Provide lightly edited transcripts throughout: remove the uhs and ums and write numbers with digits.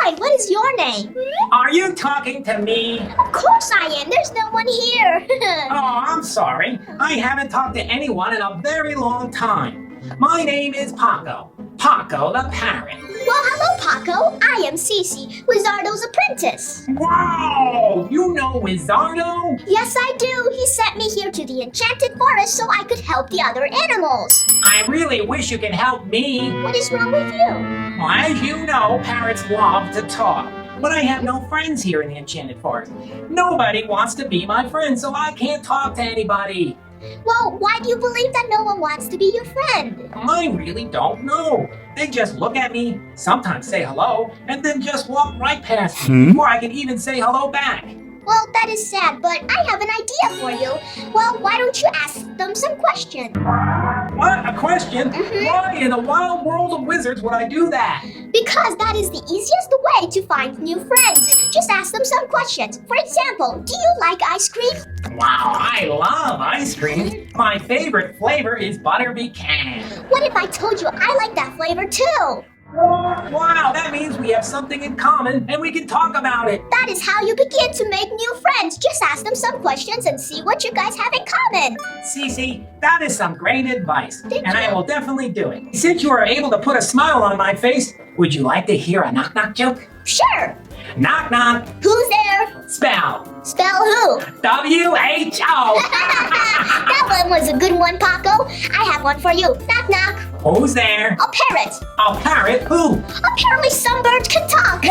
Hi, what is your name? Are you talking to me? Of course I am. There's no one here. Oh, I'm sorry. I haven't talked to anyone in a very long time. My name is Paco. Paco the parrot. Well, hello, Paco. I am Cici, Wizardo's apprentice. Wow! You know Wizardo? Yes, I do. He sent me here to the Enchanted Forest so I could help the other animals. I really wish you could help me. What is wrong with you? Well, as you know, parrots love to talk. But I have no friends here in the Enchanted Forest. Nobody wants to be my friend, so I can't talk to anybody. Well, why do you believe that no one wants to be your friend? I really don't know. They just look at me, sometimes say hello, and then just walk right past me before I can even say hello back. Well, that is sad, but I have an idea for you. Well, why don't you ask them some questions? What? A question? Why in the wild world of wizards would I do that? Because that is the easiest way to find new friends. Just ask them some questions. For example, do you like ice cream? Wow, I love ice cream. My favorite flavor is butter pecan. What if I told you I like that flavor too? Wow, that means we have something in common and we can talk about it. That is how you begin to make new friends. Just ask them some questions and see what you guys have in common. Cici, that is some great advice, Thank and I you. will definitely do it. Since you are able to put a smile on my face, would you like to hear a knock-knock joke? Sure. Knock knock, Who's there? spell, Spell who? W-H-O. That one was a good one, Paco. I have one for you. Knock knock. Who's there? A parrot. A parrot? Who? Apparently some birds can talk.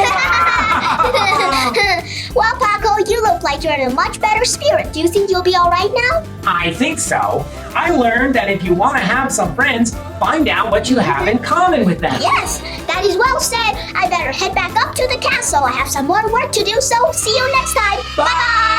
Well, Paco, you look like you're in a much better spirit. Do you think you'll be all right now? I think so. I learned that if you want to have some friends, find out what you have in common with them. Yes, that is well said. I better head back up to the castle. I have some more work to do, so see you next time. Bye-bye.